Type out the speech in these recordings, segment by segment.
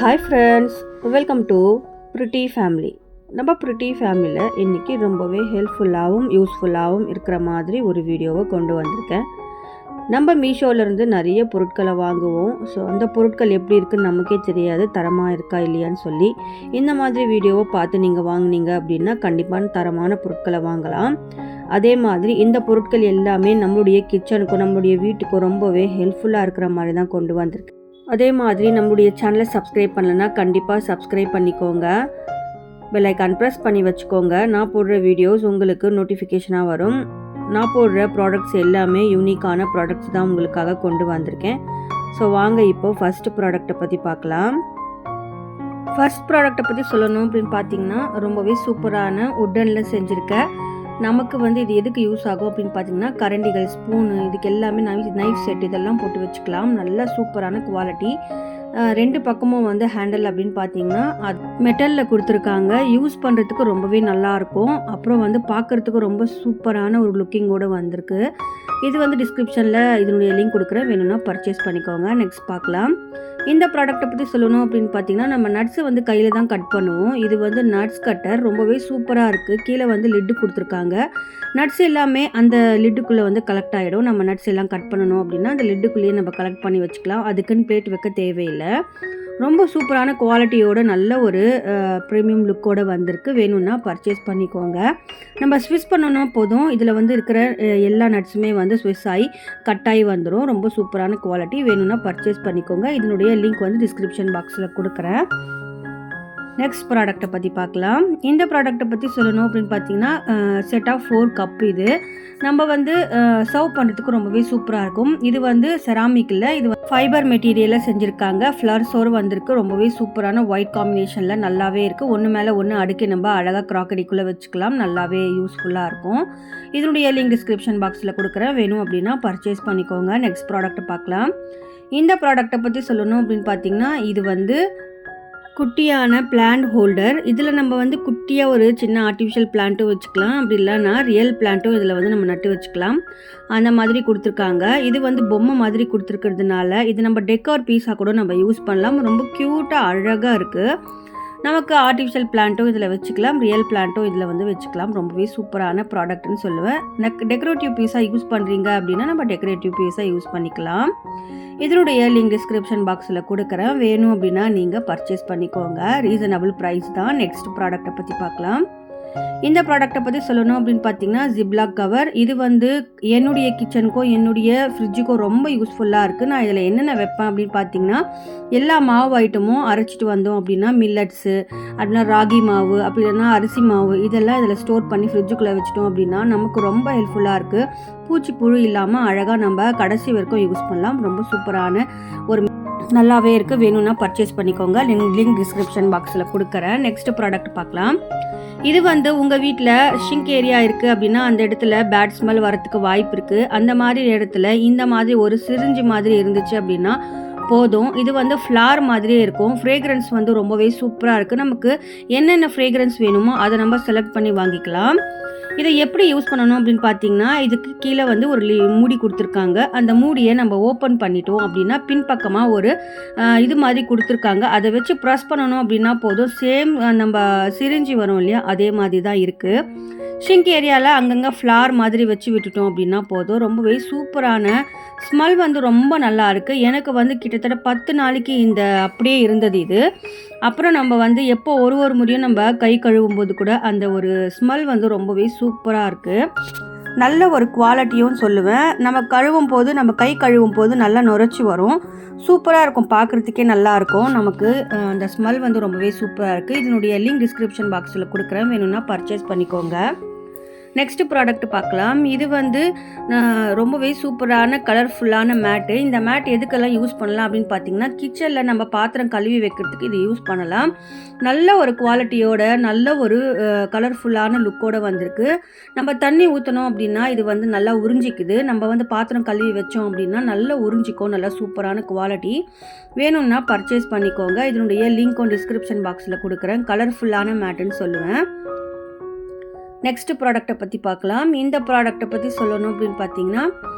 Hi friends, welcome to pretty family. நம்ம pretty ஃபேமிலியில் இன்றைக்கி ரொம்பவே ஹெல்ப்ஃபுல்லாகவும் யூஸ்ஃபுல்லாகவும் இருக்கிற மாதிரி ஒரு வீடியோவை கொண்டு வந்திருக்கேன். நம்ம மீஷோவிலேருந்து நிறைய பொருட்களை வாங்குவோம். ஸோ அந்த பொருட்கள் எப்படி இருக்குன்னு நமக்கே தெரியாது, தரமாக இருக்கா இல்லையான்னு சொல்லி. இந்த மாதிரி வீடியோவை பார்த்து நீங்கள் வாங்கினீங்க அப்படின்னா கண்டிப்பான தரமான பொருட்களை வாங்கலாம். அதே மாதிரி இந்த பொருட்கள் எல்லாமே நம்மளுடைய கிச்சனுக்கும் நம்மளுடைய வீட்டுக்கும் ரொம்பவே ஹெல்ப்ஃபுல்லாக இருக்கிற மாதிரி தான் கொண்டு வந்திருக்கு. அதே மாதிரி நம்மளுடைய சேனலை சப்ஸ்கிரைப் பண்ணலைன்னா கண்டிப்பாக சப்ஸ்கிரைப் பண்ணிக்கோங்க. பெல் ஐக்கான் ப்ரெஸ் பண்ணி வச்சுக்கோங்க. நான் போடுற வீடியோஸ் உங்களுக்கு நோட்டிஃபிகேஷனாக வரும். நான் போடுற ப்ராடக்ட்ஸ் எல்லாமே யூனிக்கான ப்ராடக்ட்ஸ் தான் உங்களுக்காக கொண்டு வந்திருக்கேன். ஸோ வாங்க இப்போது ஃபஸ்ட்டு ப்ராடக்டை பற்றி பார்க்கலாம். ஃபர்ஸ்ட் ப்ராடக்டை பற்றி சொல்லணும் அப்படின்னு பார்த்தீங்கன்னா ரொம்பவே சூப்பரான உட்டனில் செஞ்சுருக்க. நமக்கு இது எதுக்கு யூஸ் ஆகும் அப்படின்னு பார்த்தீங்கன்னா கரண்டிகள், ஸ்பூனு, இதுக்கு எல்லாமே நைஃப் செட் இதெல்லாம் போட்டு வச்சுக்கலாம். நல்ல சூப்பரான குவாலிட்டி. ரெண்டு பக்கமும் ஹேண்டில் அப்படின்னு பார்த்தீங்கன்னா அது மெட்டலில் கொடுத்துருக்காங்க. யூஸ் பண்ணுறதுக்கு ரொம்பவே நல்லாயிருக்கும். அப்புறம் பார்க்குறதுக்கு ரொம்ப சூப்பரான ஒரு லுக்கிங்கோடு வந்திருக்கு. இது டிஸ்கிரிப்ஷனில் இதனுடைய லிங்க் கொடுக்குறேன், வேணும்னா பர்ச்சேஸ் பண்ணிக்கோங்க. நெக்ஸ்ட் பார்க்கலாம். இந்த ப்ராடக்ட்டை பற்றி சொல்லணும் அப்படின்னு பார்த்தீங்கன்னா நம்ம நட்ஸை கையில் தான் கட் பண்ணுவோம். இது நட்ஸ் கட்டர் ரொம்பவே சூப்பராக இருக்குது. கீழே லிட்டு கொடுத்துருக்காங்க. நட்ஸ் எல்லாமே அந்த லிட்டுக்குள்ளே கலெக்ட் ஆகிடும். நம்ம நட்ஸ் எல்லாம் கட் பண்ணணும் அப்படின்னா அந்த லிட்டுக்குள்ளேயே நம்ம கலெக்ட் பண்ணி வச்சுக்கலாம். அதுக்குன்னு பிளேட் வைக்க தேவையில்லை. ரொம்ப சூப்பரான குவாலிட்டியோட நல்ல ஒரு ப்ரீமியம் லுக்கோடு வந்திருக்கு. வேணும்னா பர்ச்சேஸ் பண்ணிக்கோங்க. நம்ம ஸ்விஸ் பண்ணணும் போதும். இதில் இருக்கிற எல்லா நட்ஸுமே ஸ்விஸ் ஆகி கட்டாகி வந்துடும். ரொம்ப சூப்பரான குவாலிட்டி. வேணும்னா பர்ச்சேஸ் பண்ணிக்கோங்க. இதனுடைய லிங்க் டிஸ்கிரிப்ஷன் பாக்ஸில் கொடுக்குறேன். நெக்ஸ்ட் ப்ராடக்ட்டை பற்றி பார்க்கலாம். இந்த ப்ராடக்ட்டை பற்றி சொல்லணும் அப்படின்னு பார்த்தீங்கன்னா செட் ஆஃப் 4 கப். இது நம்ம சர்வ் பண்ணுறதுக்கு ரொம்பவே சூப்பராக இருக்கும். இது செராமிக்கில் இது ஃபைபர் மெட்டீரியலில் செஞ்சுருக்காங்க. ஃப்ளவர்ஸோடு வந்திருக்கு. ரொம்பவே சூப்பரான ஒயிட் காம்பினேஷனில் நல்லாவே இருக்குது. ஒன்று மேலே ஒன்று அடுக்கி நம்ம அழகாக க்ராக்கரிக்குள்ளே வச்சுக்கலாம். நல்லாவே யூஸ்ஃபுல்லாக இருக்கும். இதனுடைய லிங்க் டிஸ்கிரிப்ஷன் பாக்ஸில் கொடுக்குறேன், வேணும் அப்படின்னா பர்ச்சேஸ் பண்ணிக்கோங்க. நெக்ஸ்ட் ப்ராடக்ட்டை பார்க்கலாம். இந்த ப்ராடக்ட்டை பற்றி சொல்லணும் அப்படின்னு பார்த்தீங்கன்னா இது குட்டியான பிளான்ட் ஹோல்டர். இதில் நம்ம குட்டியாக ஒரு சின்ன ஆர்டிஃபிஷியல் பிளான்ட்டும் வச்சுக்கலாம். அப்படி இல்லைன்னா ரியல் பிளான்ட்டும் இதில் நம்ம நட்டு வச்சுக்கலாம். அந்த மாதிரி கொடுத்துருக்காங்க. இது பொம்மை மாதிரி கொடுத்துருக்கிறதுனால இது நம்ம டெக்கார் பீஸாக கூட நம்ம யூஸ் பண்ணலாம். ரொம்ப க்யூட்டாக அழகாக இருக்குது. நமக்கு ஆர்டிஃபிஷியல் பிளான்ட்டும் இதில் வச்சுக்கலாம், ரியல் பிளான்ட்டும் இதில் வச்சுக்கலாம். ரொம்பவே சூப்பரான ப்ராடக்ட்னு சொல்லுவேன். டெக்கரேட்டிவ் பீஸாக யூஸ் பண்ணுறீங்க அப்படின்னா நம்ம டெக்கரேட்டிவ் பீஸாக யூஸ் பண்ணிக்கலாம். இதனுடைய லிங்க் டிஸ்கிரிப்ஷன் பாக்ஸில் கொடுக்குறேன், வேணும் அப்படின்னா நீங்கள் பர்ச்சேஸ் பண்ணிக்கோங்க. ரீசனபிள் ப்ரைஸ் தான். நெக்ஸ்ட் ப்ராடக்ட்டை பற்றி பார்க்கலாம். இந்த ப்ராடக்ட்டை பற்றி சொல்லணும் அப்படின்னு பார்த்தீங்கன்னா ஜிப்லாக் கவர். இது என்னுடைய கிச்சனுக்கும் என்னுடைய ஃப்ரிட்ஜுக்கும் ரொம்ப யூஸ்ஃபுல்லாக இருக்குது. நான் இதில் என்னென்ன வைப்பேன் அப்படின்னு பார்த்தீங்கன்னா எல்லா மாவு ஐட்டமும் அரைச்சிட்டு வந்தோம் அப்படின்னா மில்லட்ஸு, அப்படின்னா ராகி மாவு, அப்படி இல்லைன்னா அரிசி மாவு, இதெல்லாம் இதில் ஸ்டோர் பண்ணி ஃப்ரிட்ஜுக்குள்ளே வச்சிட்டோம் அப்படின்னா நமக்கு ரொம்ப ஹெல்ப்ஃபுல்லாக இருக்குது. பூச்சி புழு இல்லாமல் அழகாக நம்ம கடைசி வரைக்கும் யூஸ் பண்ணலாம். ரொம்ப சூப்பரான ஒரு நல்லாவே இருக்குது. வேணும்னா பர்ச்சேஸ் பண்ணிக்கோங்க. லிங்க் டிஸ்கிரிப்ஷன் பாக்ஸில் கொடுக்குறேன். நெக்ஸ்ட் ப்ராடக்ட் பார்க்கலாம். இது உங்கள் வீட்டில் ஷிங்க் ஏரியா இருக்குது அப்படின்னா அந்த இடத்துல பேட் ஸ்மெல் வரத்துக்கு வாய்ப்பு இருக்குது. அந்த மாதிரி இடத்துல இந்த மாதிரி ஒரு சிரிஞ்சு மாதிரி இருந்துச்சு அப்படின்னா போதும். இது ஃப்ளார் மாதிரியே இருக்கும். ஃப்ரேக்ரன்ஸ் ரொம்பவே சூப்பராக இருக்குது. நமக்கு என்னென்ன ஃப்ரேக்ரன்ஸ் வேணுமோ அதை நம்ம செலக்ட் பண்ணி வாங்கிக்கலாம். இதை எப்படி யூஸ் பண்ணணும் அப்படின்னு பார்த்தீங்கன்னா இதுக்கு கீழே ஒரு மூடி கொடுத்துருக்காங்க. அந்த மூடியை நம்ம ஓப்பன் பண்ணிட்டோம் அப்படின்னா பின்பக்கமாக ஒரு இது மாதிரி கொடுத்துருக்காங்க. அதை வச்சு ப்ரெஸ் பண்ணணும் அப்படின்னா போதும். சேம் நம்ம சிரிஞ்சி வரும் இல்லையா, அதே மாதிரி தான் இருக்குது. ஷிங்க் ஏரியாவில் அங்கங்கே ஃப்ளார் மாதிரி வச்சு விட்டுட்டோம் அப்படின்னா போதும். ரொம்பவே சூப்பரான ஸ்மெல் ரொம்ப நல்லா இருக்குது. எனக்கு கிட்டத்தட்ட 10 நாளைக்கு இந்த அப்படியே இருந்தது இது. அப்புறம் நம்ம எப்போ ஒரு முறையும் நம்ம கை கழுவும் போது கூட அந்த ஒரு ஸ்மெல் ரொம்பவே சூப்பராக இருக்குது. நல்ல ஒரு குவாலிட்டியும் சொல்லுவேன். நம்ம கை கழுவும் போது நல்லா நுரைச்சி வரும். சூப்பராக இருக்கும், பார்க்குறதுக்கே நல்லாயிருக்கும். நமக்கு அந்த ஸ்மெல் ரொம்பவே சூப்பராக இருக்குது. இதனுடைய லிங்க் டிஸ்கிரிப்ஷன் பாக்ஸில் கொடுக்குறேன், வேணும்னா பர்ச்சேஸ் பண்ணிக்கோங்க. நெக்ஸ்ட் ப்ராடக்ட் பார்க்கலாம். இது ரொம்பவே சூப்பரான கலர்ஃபுல்லான மேட்டு. இந்த மேட் எதுக்கெல்லாம் யூஸ் பண்ணலாம் அப்படின்னு பார்த்தீங்கன்னா கிச்சனில் நம்ம பாத்திரம் கழுவி வைக்கிறதுக்கு இது யூஸ் பண்ணலாம். நல்ல ஒரு குவாலிட்டியோட நல்ல ஒரு கலர்ஃபுல்லான லுக்கோடு வந்திருக்கு. நம்ம தண்ணி ஊற்றணும் அப்படின்னா இது நல்லா உறிஞ்சிக்குது. நம்ம பாத்திரம் கழுவி வச்சோம் அப்படின்னா நல்லா உறிஞ்சிக்கும். நல்லா சூப்பரான குவாலிட்டி. வேணும்னா பர்ச்சேஸ் பண்ணிக்கோங்க. இதனுடைய லிங்க்கும் டிஸ்கிரிப்ஷன் பாக்ஸில் கொடுக்குறேன். கலர்ஃபுல்லான மேட்டுன்னு சொல்லுவேன். நெக்ஸ்ட் ப்ராடக்ட்டை பற்றி பார்க்கலாம். இந்த ப்ராடக்ட்டை பற்றி சொல்லணும் அப்படின்னு பார்த்தீங்கன்னா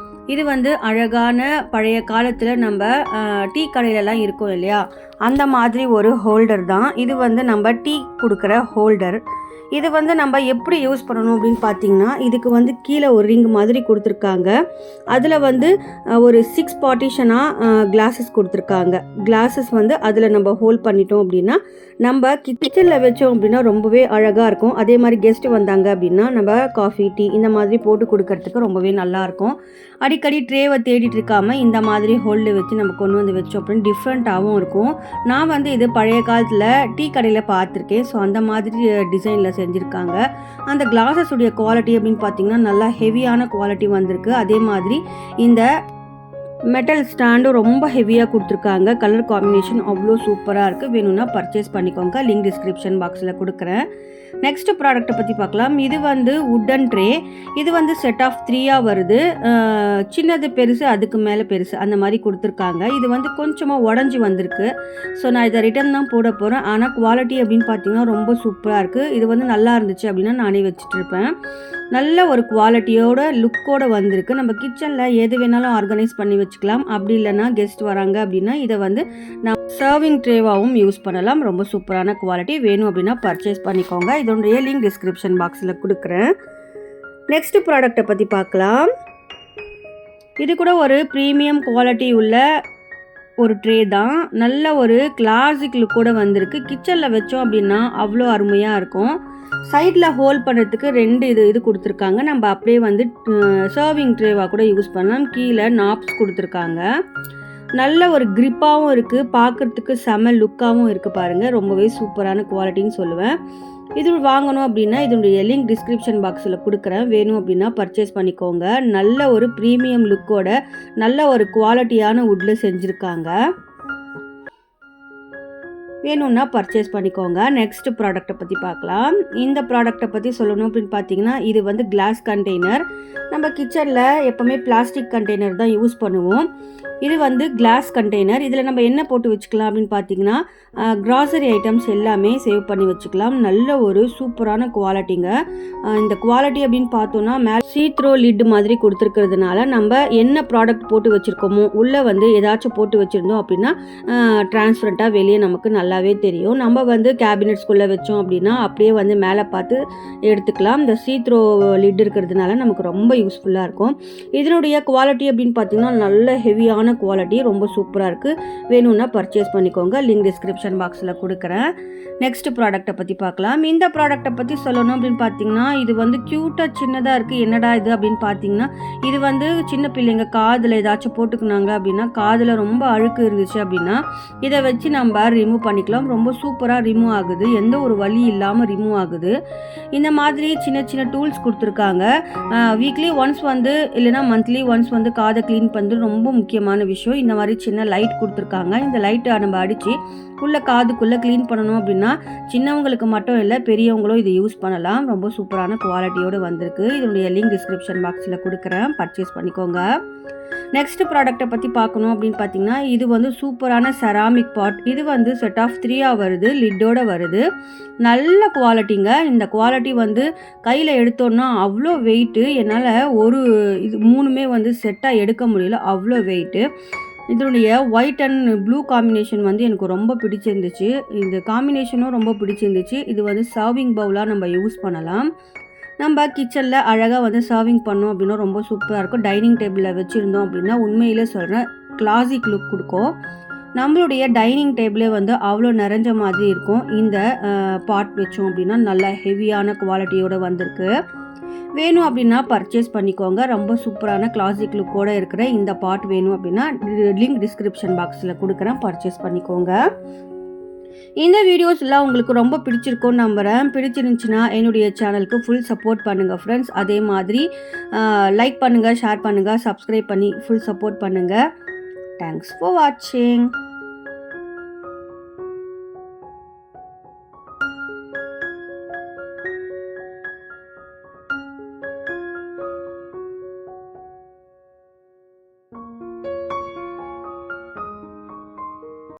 இது வந்து அழகான பழைய காலத்தில் நம்ம டீ கடையிலலாம் இருக்கும் இல்லையா, அந்த மாதிரி ஒரு ஹோல்டர் தான் இது. வந்து நம்ம டீ கொடுக்குற ஹோல்டர். இது வந்து நம்ம எப்படி யூஸ் பண்ணணும் அப்படின்னு பார்த்தீங்கன்னா, இதுக்கு வந்து கீழே ஒரு ரிங் மாதிரி கொடுத்துருக்காங்க. அதில் வந்து ஒரு 6 பார்ட்டிஷனாக கிளாஸஸ் கொடுத்துருக்காங்க. கிளாஸஸ் வந்து அதில் நம்ம ஹோல்ட் பண்ணிட்டோம் அப்படின்னா நம்ம கிச்சனில் வச்சோம் அப்படின்னா ரொம்பவே அழகாக இருக்கும். அதே மாதிரி கெஸ்ட்டு வந்தாங்க அப்படின்னா நம்ம காஃபி டீ இந்த மாதிரி போட்டு கொடுக்கறதுக்கு ரொம்பவே நல்லாயிருக்கும். அடிக்கடி ட்ரேவை தேடிட்டு இருக்காமல் இந்த மாதிரி ஹோல்டில் வச்சு நம்ம கொண்டு வந்து வச்சோம் அப்படின்னு டிஃப்ரெண்ட்டாகவும் இருக்கும். நான் வந்து இது பழைய காலத்தில் டீ கடையில் பார்த்துருக்கேன். ஸோ அந்த மாதிரி டிசைனில் செஞ்சுருக்காங்க. அந்த கிளாஸஸ் உடைய குவாலிட்டி அப்படின்னு பார்த்தீங்கன்னா நல்லா ஹெவியான குவாலிட்டி வந்திருக்கு. அதே மாதிரி இந்த மெட்டல் ஸ்டாண்டும் ரொம்ப ஹெவியாக கொடுத்துருக்காங்க. கலர் காம்பினேஷன் அவ்வளோ சூப்பராக இருக்குது. வேணும்னா பர்ச்சேஸ் பண்ணிக்கோங்க. லிங்க் டிஸ்கிரிப்ஷன் பாக்ஸில் கொடுக்குறேன். நெக்ஸ்ட் ப்ராடக்ட்டை பற்றி பார்க்கலாம். இது வந்து உட்டன் ட்ரே. இது வந்து செட் ஆஃப் 3 வருது. சின்னது பெருசு, அதுக்கு மேலே பெருசு அந்த மாதிரி கொடுத்துருக்காங்க. இது வந்து கொஞ்சமாக உடஞ்சி வந்திருக்கு. ஸோ நான் இதை ரிட்டன் தான் போட போகிறேன். ஆனால் குவாலிட்டி அப்படின்னு பார்த்தீங்கன்னா ரொம்ப சூப்பராக இருக்குது. இது வந்து நல்லா இருந்துச்சு அப்படின்னா நானே வச்சுட்டு இருப்பேன். நல்ல ஒரு குவாலிட்டியோட லுக்கோடு வந்திருக்கு. நம்ம கிச்சனில் எது வேணாலும் ஆர்கனைஸ் பண்ணி வச்சுக்கலாம். அப்படி இல்லைன்னா கெஸ்ட் வராங்க அப்படின்னா இதை வந்து நான் சர்விங் ட்ரேவாகவும் யூஸ் பண்ணலாம். ரொம்ப சூப்பரான குவாலிட்டி. வேணும் அப்படின்னா பர்ச்சேஸ் பண்ணிக்கோங்க. இதோடைய லிங்க் டிஸ்கிரிப்ஷன் பாக்ஸில் கொடுக்குறேன். நெக்ஸ்ட் ப்ராடக்ட்டை பற்றி பார்க்கலாம். இது கூட ஒரு ப்ரீமியம் குவாலிட்டி உள்ள ஒரு ட்ரே தான். நல்ல ஒரு கிளாசிக் லுக்கோடு வந்திருக்கு. கிச்சனில் வச்சோம் அப்படின்னா அவ்வளோ அருமையாக இருக்கும். சைடில் ஹோல்ட் பண்ணுறதுக்கு 2 இது கொடுத்துருக்காங்க. நம்ம அப்படியே வந்து சர்விங் ட்ரேவாக கூட யூஸ் பண்ணலாம். கீழே நாப்ஸ் கொடுத்துருக்காங்க. நல்ல ஒரு கிரிப்பாகவும் இருக்குது. பார்க்குறதுக்கு செம லுக்காகவும் இருக்குது பாருங்கள். ரொம்பவே சூப்பரான குவாலிட்டின்னு சொல்லுவேன். இது வாங்கணும் அப்படின்னா இதனுடைய லிங்க் டிஸ்கிரிப்ஷன் பாக்ஸில் கொடுக்குறேன். வேணும் அப்படின்னா பர்ச்சேஸ் பண்ணிக்கோங்க. நல்ல ஒரு ப்ரீமியம் லுக்கோட நல்ல ஒரு குவாலிட்டியான வுட்டில் செஞ்சுருக்காங்க. வேணும்னா பர்ச்சேஸ் பண்ணிக்கோங்க. நெக்ஸ்ட் ப்ராடக்ட்டை பற்றி பார்க்கலாம். இந்த ப்ராடக்ட்டை பற்றி சொல்லணும் அப்படின்னு பார்த்தீங்கன்னா இது வந்து கிளாஸ் கண்டெய்னர். நம்ம கிச்சனில் எப்போவுமே பிளாஸ்டிக் கண்டெய்னர் தான் யூஸ் பண்ணுவோம். இது வந்து கிளாஸ் கண்டெய்னர். இதில் நம்ம என்ன போட்டு வச்சுக்கலாம் அப்படின்னு பார்த்தீங்கன்னா கிராசரி ஐட்டம்ஸ் எல்லாமே சேவ் பண்ணி வச்சுக்கலாம். நல்ல ஒரு சூப்பரான குவாலிட்டிங்க. இந்த குவாலிட்டி அப்படின்னு பார்த்தோன்னா மேலே சீத்ரோ லிட் மாதிரி கொடுத்துருக்கிறதுனால நம்ம என்ன ப்ராடக்ட் போட்டு வச்சுருக்கோமோ உள்ளே வந்து ஏதாச்சும் போட்டு வச்சுருந்தோம் அப்படின்னா டிரான்ஸ்பரண்ட்டாக வெளியே நமக்கு நல்லாவே தெரியும். நம்ம வந்து கேபினெட்ஸ்குள்ளே வச்சோம் அப்படின்னா அப்படியே வந்து மேலே பார்த்து எடுத்துக்கலாம். இந்த சீத்ரோ லிட் இருக்கிறதுனால நமக்கு ரொம்ப யூஸ்ஃபுல்லாக இருக்கும். இதனுடைய குவாலிட்டி அப்படின்னு பார்த்தீங்கன்னா நல்ல ஹெவியான குவாலிட்டி. ரொம்ப சூப்பராக இருக்குது. வேணும்னா பர்ச்சேஸ் பண்ணிக்கோங்க. லிங்க் டிஸ்கிரிப்ஷன் பாக்ஸில் கொடுக்குறேன். நெக்ஸ்ட் ப்ராடக்ட்டை பற்றி பார்க்கலாம். இந்த ப்ராடக்ட்டை பற்றி சொல்லணும் அப்படின்னு பார்த்தீங்கன்னா இது வந்து க்யூட்டாக சின்னதாக இருக்குது. என்னடா இது அப்படின்னு பார்த்தீங்கன்னா இது வந்து சின்ன பிள்ளைங்க காதில் ஏதாச்சும் போட்டுக்கினாங்க அப்படின்னா காதில் ரொம்ப அழுக்கு இருந்துச்சு அப்படின்னா இதை வச்சு நம்ம ரிமூவ் பண்ணிக்கலாம். ரொம்ப சூப்பராக ரிமூவ் ஆகுது. எந்த ஒரு வலி இல்லாமல் ரிமூவ் ஆகுது. இந்த மாதிரி சின்ன சின்ன டூல்ஸ் கொடுத்துருக்காங்க. வீக்லி ஒன்ஸ் வந்து இல்லைனா மந்த்லி ஒன்ஸ் வந்து காதை க்ளீன் பண்ணுறது ரொம்ப முக்கியமான விஷயம். இந்த மாதிரி சின்ன லைட் கொடுத்துருக்காங்க. இந்த லைட்டை நம்ம அடித்து உள்ள காதுக்குள்ளே க்ளீன் பண்ணணும் அப்படின்னா சின்னவங்களுக்கு மட்டும் இல்லை பெரியவங்களும் இதை யூஸ் பண்ணலாம். ரொம்ப சூப்பரான குவாலிட்டியோடு வந்திருக்கு. இதனுடைய லிங்க் டிஸ்கிரிப்ஷன் பாக்ஸில் கொடுக்குறேன். பர்ச்சேஸ் பண்ணிக்கோங்க. நெக்ஸ்ட் ப்ராடக்ட்டை பற்றி பார்க்கணும் அப்படின்னு பார்த்தீங்கன்னா இது வந்து சூப்பரான செராமிக் பாட். இது வந்து செட் ஆஃப் 3 வருது. லிட்டோட வருது. நல்ல குவாலிட்டிங்க. இந்த குவாலிட்டி வந்து கையில் எடுத்தோன்னா அவ்வளோ வெயிட்டு. என்னால் ஒரு இது 3மே வந்து செட்டாக எடுக்க முடியல. அவ்வளோ வெயிட்டு. இதனுடைய ஒயிட் அண்ட் ப்ளூ காம்பினேஷன் வந்து எனக்கு ரொம்ப பிடிச்சிருந்துச்சு. இந்த காம்பினேஷனும் ரொம்ப பிடிச்சிருந்துச்சு. இது வந்து சர்விங் பவுலாக நம்ம யூஸ் பண்ணலாம். நம்ம கிச்சனில் அழகாக வந்து சர்விங் பண்ணோம் அப்படின்னா ரொம்ப சூப்பராக இருக்கும். டைனிங் டேபிளில் வச்சுருந்தோம் அப்படின்னா உண்மையிலே சொல்கிறேன் கிளாசிக் லுக் கொடுக்கும். நம்மளுடைய டைனிங் டேபிளே வந்து அவ்வளோ நிறைஞ்ச மாதிரி இருக்கும். இந்த பாட் வச்சோம் அப்படின்னா நல்லா ஹெவியான குவாலிட்டியோடு வந்திருக்கு. வேணும் அப்படின்னா பர்ச்சேஸ் பண்ணிக்கோங்க. ரொம்ப சூப்பரான கிளாசிக் லுக்கோடு இருக்கிற இந்த பாட் வேணும் அப்படின்னா லிங்க் டிஸ்கிரிப்ஷன் பாக்ஸில் கொடுக்குறேன். பர்ச்சேஸ் பண்ணிக்கோங்க. இந்த வீடியோஸ் எல்லாம் உங்களுக்கு ரொம்ப பிடிச்சிருக்கும்னு நம்புகிறேன். பிடிச்சிருந்துச்சுன்னா என்னுடைய சேனலுக்கு ஃபுல் சப்போர்ட் பண்ணுங்கள் ஃப்ரெண்ட்ஸ். அதே மாதிரி லைக் பண்ணுங்கள், ஷேர் பண்ணுங்கள், சப்ஸ்கிரைப் பண்ணி ஃபுல் சப்போர்ட் பண்ணுங்கள். தேங்க்ஸ் ஃபார் வாட்சிங்.